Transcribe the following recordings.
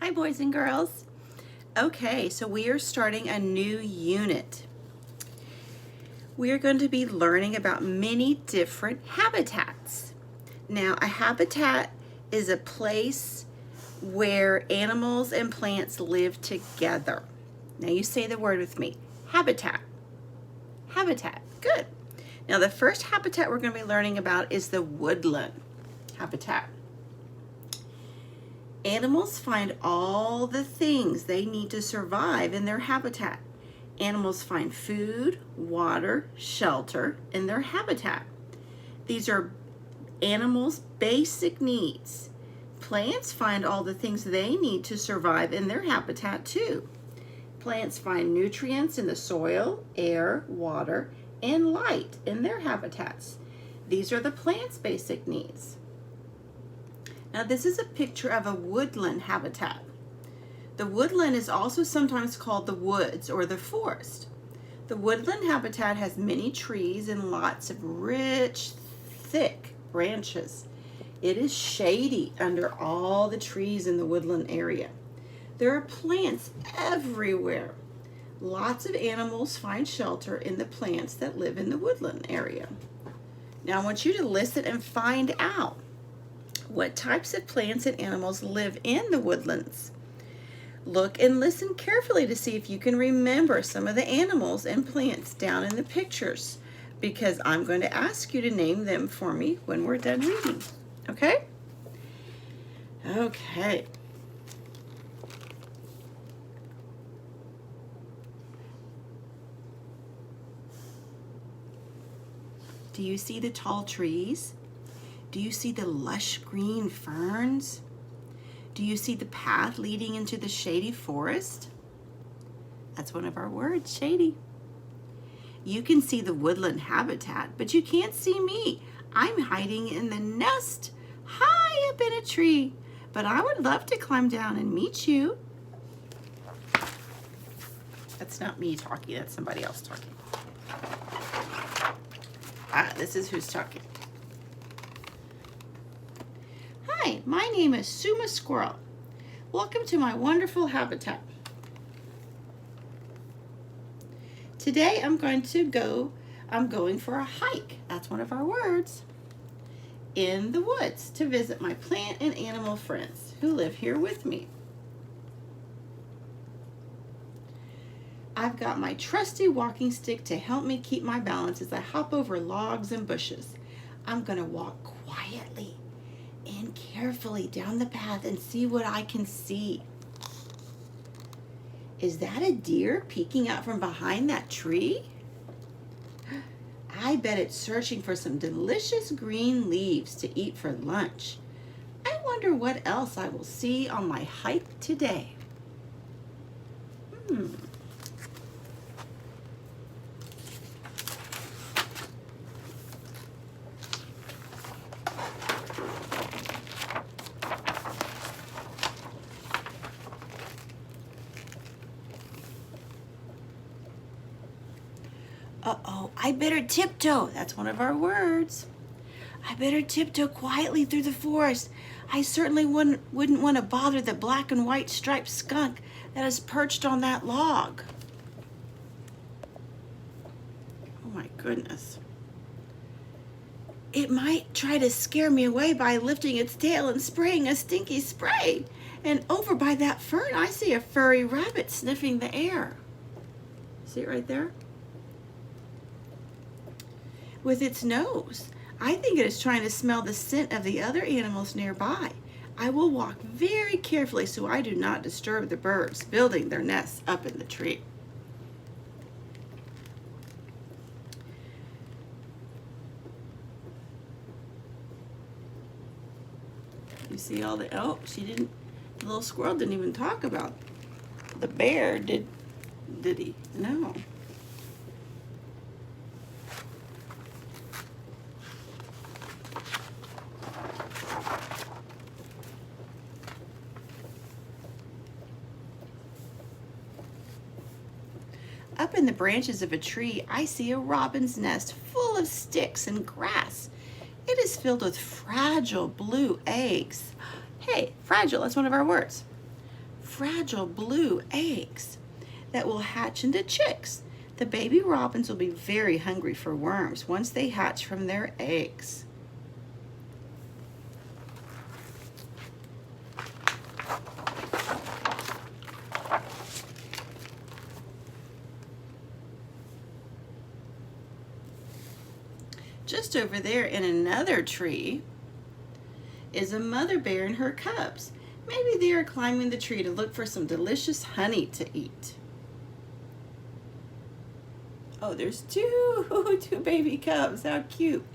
Hi, boys and girls. Okay, so we are starting a new unit. We are going to be learning about many different habitats. Now, a habitat is a place where animals and plants live together. Now, you say the word with me. Habitat. Habitat. Good. Now, the first habitat we're going to be learning about is the woodland habitat. Animals find all the things they need to survive in their habitat. Animals find food, water, shelter in their habitat. These are animals' basic needs. Plants find all the things they need to survive in their habitat too. Plants find nutrients in the soil, air, water, and light in their habitats. These are the plants' basic needs. Now, this is a picture of a woodland habitat. The woodland is also sometimes called the woods or the forest. The woodland habitat has many trees and lots of rich, thick branches. It is shady under all the trees in the woodland area. There are plants everywhere. Lots of animals find shelter in the plants that live in the woodland area. Now, I want you to listen and find out what types of plants and animals live in the woodlands. Look and listen carefully to see if you can remember some of the animals and plants down in the pictures, because I'm going to ask you to name them for me when we're done reading. Okay? Okay. Do you see the tall trees? Do you see the lush green ferns? Do you see the path leading into the shady forest? That's one of our words, shady. You can see the woodland habitat, but you can't see me. I'm hiding in the nest, high up in a tree, but I would love to climb down and meet you. That's not me talking, that's somebody else talking. This is who's talking. Hi, my name is Suma Squirrel. Welcome to my wonderful habitat. Today I'm going for a hike, that's one of our words, in the woods to visit my plant and animal friends who live here with me. I've got my trusty walking stick to help me keep my balance as I hop over logs and bushes. I'm going to walk quietly and carefully down the path and see what I can see. Is that a deer peeking out from behind that tree? I bet it's searching for some delicious green leaves to eat for lunch. I wonder what else I will see on my hike today. Uh-oh, I better tiptoe. That's one of our words. I better tiptoe quietly through the forest. I certainly wouldn't want to bother the black and white striped skunk that is perched on that log. Oh my goodness. It might try to scare me away by lifting its tail and spraying a stinky spray. And over by that fern, I see a furry rabbit sniffing the air. See it right there? With its nose. I think it is trying to smell the scent of the other animals nearby. I will walk very carefully so I do not disturb the birds building their nests up in the tree. You see all the, the little squirrel didn't even talk about the bear, did he? No. Up in the branches of a tree, I see a robin's nest full of sticks and grass. It is filled with fragile blue eggs. Hey, fragile, that's one of our words. fragile blue eggs that will hatch into chicks. The baby robins will be very hungry for worms once they hatch from their eggs. Just over there in another tree is a mother bear and her cubs. Maybe they are climbing the tree to look for some delicious honey to eat. Oh, there's two baby cubs. How cute.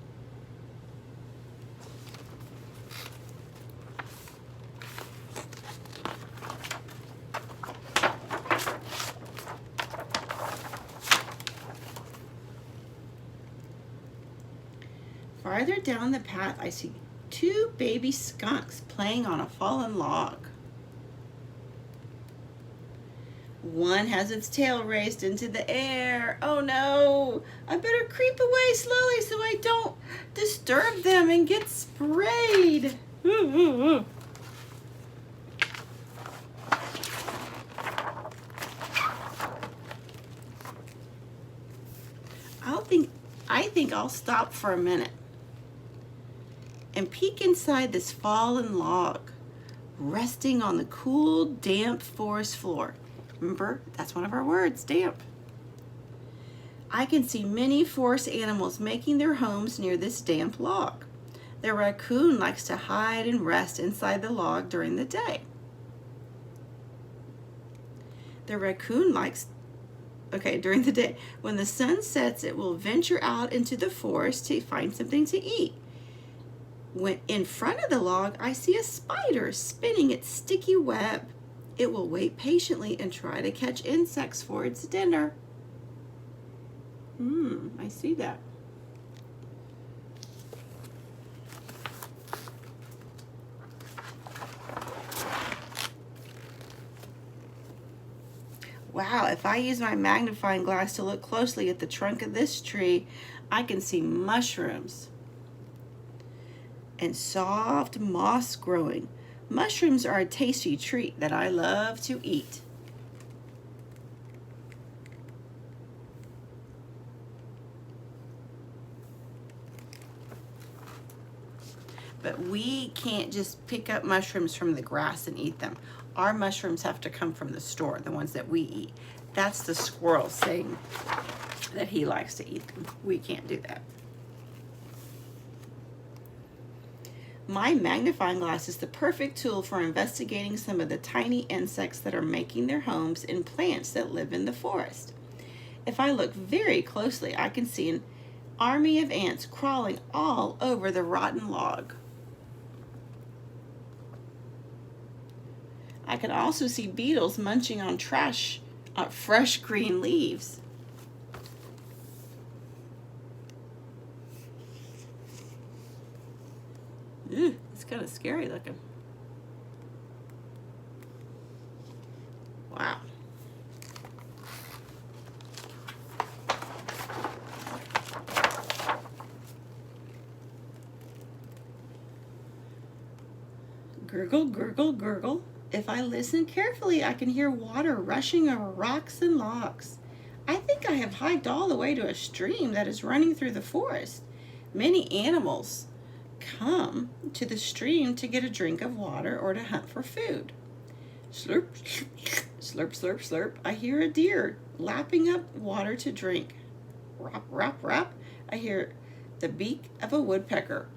Farther down the path, I see two baby skunks playing on a fallen log. One has its tail raised into the air. Oh no, I better creep away slowly so I don't disturb them and get sprayed. I think I'll stop for a minute and peek inside this fallen log, resting on the cool, damp forest floor. Remember, that's one of our words, damp. I can see many forest animals making their homes near this damp log. The raccoon likes to hide and rest inside the log during the day. During the day. When the sun sets, it will venture out into the forest to find something to eat. When in front of the log, I see a spider spinning its sticky web. It will wait patiently and try to catch insects for its dinner. I see that. Wow, if I use my magnifying glass to look closely at the trunk of this tree, I can see mushrooms and soft moss growing. Mushrooms are a tasty treat that I love to eat. But we can't just pick up mushrooms from the grass and eat them. Our mushrooms have to come from the store, the ones that we eat. That's the squirrel saying that he likes to eat them. We can't do that. My magnifying glass is the perfect tool for investigating some of the tiny insects that are making their homes in plants that live in the forest. If I look very closely, I can see an army of ants crawling all over the rotten log. I can also see beetles munching on fresh green leaves. It's kind of scary looking. Wow. Gurgle, gurgle, gurgle. If I listen carefully, I can hear water rushing over rocks and logs. I think I have hiked all the way to a stream that is running through the forest. Many animals come to the stream to get a drink of water or to hunt for food. Slurp, slurp, slurp, slurp. I hear a deer lapping up water to drink. Rap, rap, rap. I hear the beak of a woodpecker,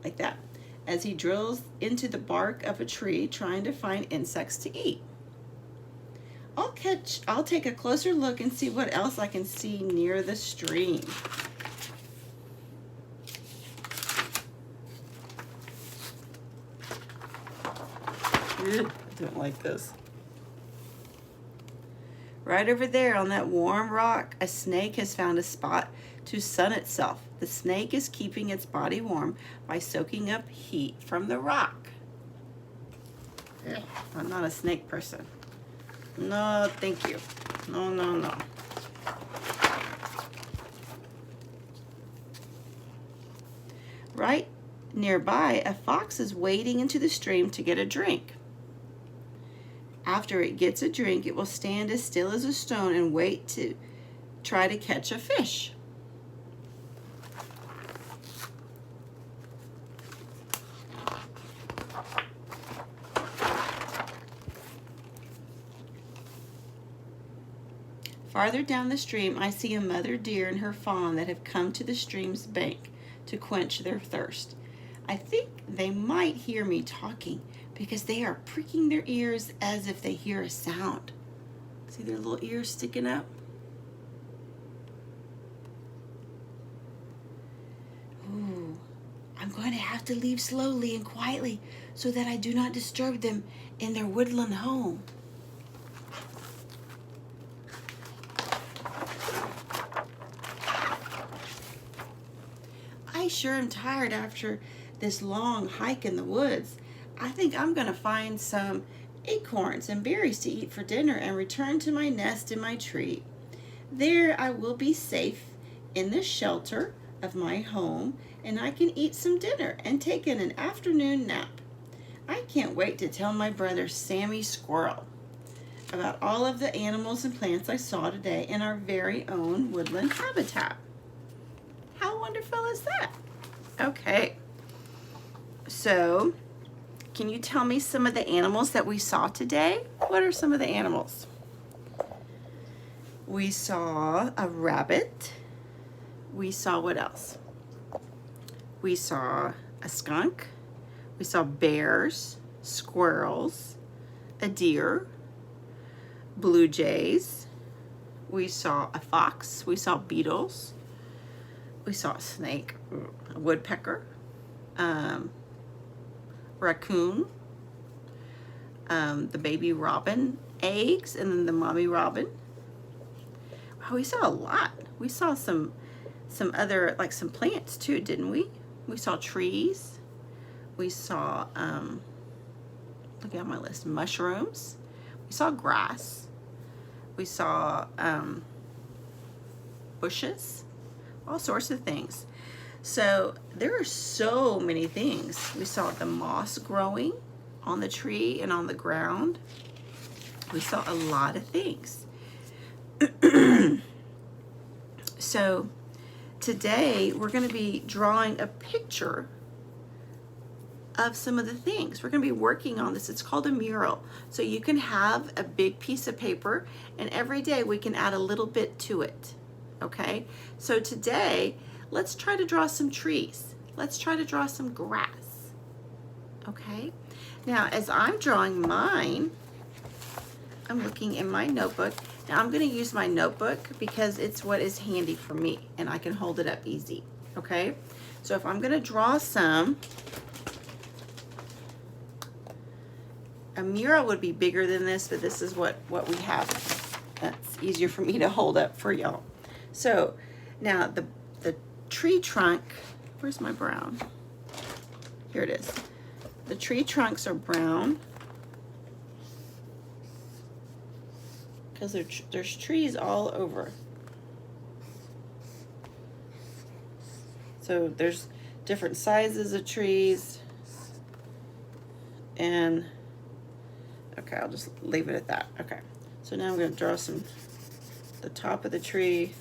like that, as he drills into the bark of a tree trying to find insects to eat. I'll take a closer look and see what else I can see near the stream. I don't like this. Right over there on that warm rock, a snake has found a spot to sun itself. The snake is keeping its body warm by soaking up heat from the rock. I'm not a snake person. No, thank you. No, no, no. Right nearby, a fox is wading into the stream to get a drink. After it gets a drink, it will stand as still as a stone and wait to try to catch a fish. Farther down the stream, I see a mother deer and her fawn that have come to the stream's bank to quench their thirst. I think they might hear me talking because they are pricking their ears as if they hear a sound. See their little ears sticking up? Ooh, I'm going to have to leave slowly and quietly so that I do not disturb them in their woodland home. I sure am tired after this long hike in the woods. I think I'm going to find some acorns and berries to eat for dinner and return to my nest in my tree. There I will be safe in the shelter of my home, and I can eat some dinner and take in an afternoon nap. I can't wait to tell my brother Sammy Squirrel about all of the animals and plants I saw today in our very own woodland habitat. How wonderful is that? Okay, so can you tell me some of the animals that we saw today? What are some of the animals? We saw a rabbit. We saw what else? We saw a skunk. We saw bears, squirrels, a deer, blue jays. We saw a fox. We saw beetles. We saw a snake, a woodpecker, raccoon, the baby robin eggs, and then the mommy robin. Wow, we saw a lot. We saw some other, like some plants too, didn't we? We saw trees. We saw, look at my list, mushrooms. We saw grass. We saw bushes. All sorts of things. So there are so many things. We saw the moss growing on the tree and on the ground. We saw a lot of things. So today we're going to be drawing a picture of some of the things. We're going to be working on this. It's called a mural. So you can have a big piece of paper, and every day we can add a little bit to it. Okay, so today, let's try to draw some trees. Let's try to draw some grass. Okay, now as I'm drawing mine, I'm looking in my notebook. Now I'm going to use my notebook because it's what is handy for me and I can hold it up easy. Okay, so if I'm going to draw a mural would be bigger than this, but this is what we have. That's easier for me to hold up for y'all. So now the tree trunk, where's my brown? Here it is. The tree trunks are brown because there's trees all over. So there's different sizes of trees, and okay, I'll just leave it at that. Okay, so now I'm going to draw the top of the tree.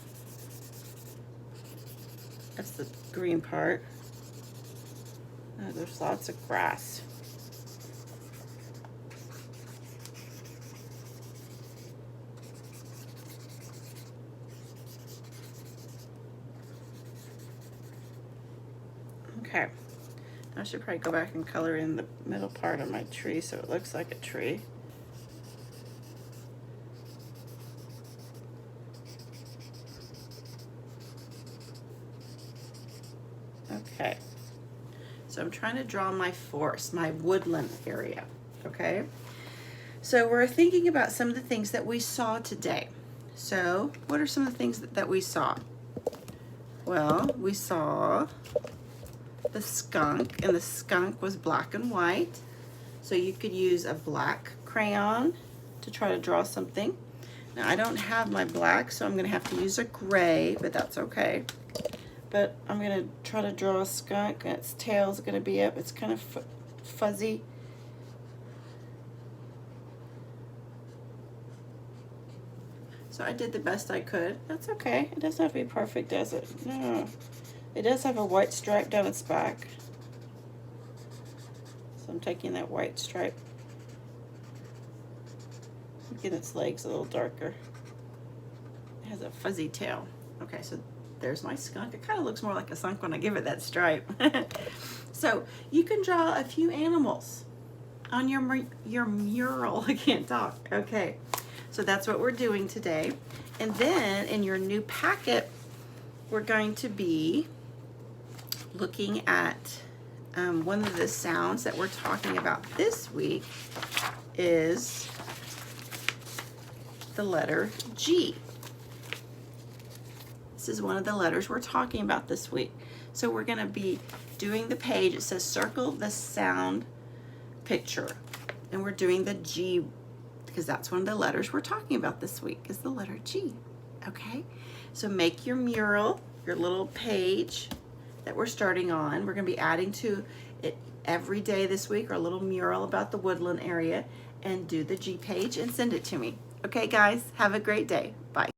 That's the green part. Oh, there's lots of grass. Okay. I should probably go back and color in the middle part of my tree so it looks like a tree. Okay, so I'm trying to draw my forest, my woodland area, okay? So we're thinking about some of the things that we saw today. So what are some of the things that we saw? Well, we saw the skunk, and the skunk was black and white. So you could use a black crayon to try to draw something. Now I don't have my black, so I'm gonna have to use a gray, but that's okay. But I'm going to try to draw a skunk. Its tail's going to be up. It's kind of fuzzy. So I did the best I could. That's okay. It doesn't have to be perfect, does it? No. It does have a white stripe down its back. So I'm taking that white stripe, making its legs a little darker. It has a fuzzy tail. Okay, so there's my skunk. It kind of looks more like a skunk when I give it that stripe. So you can draw a few animals on your mural. I can't talk. Okay, so that's what we're doing today. And then in your new packet, we're going to be looking at one of the sounds that we're talking about this week is the letter G. This is one of the letters we're talking about this week. So we're going to be doing the page. It says circle the sound picture. And we're doing the G because that's one of the letters we're talking about this week is the letter G. Okay? So make your mural, your little page that we're starting on. We're going to be adding to it every day this week, our little mural about the woodland area, and do the G page and send it to me. Okay, guys, have a great day. Bye.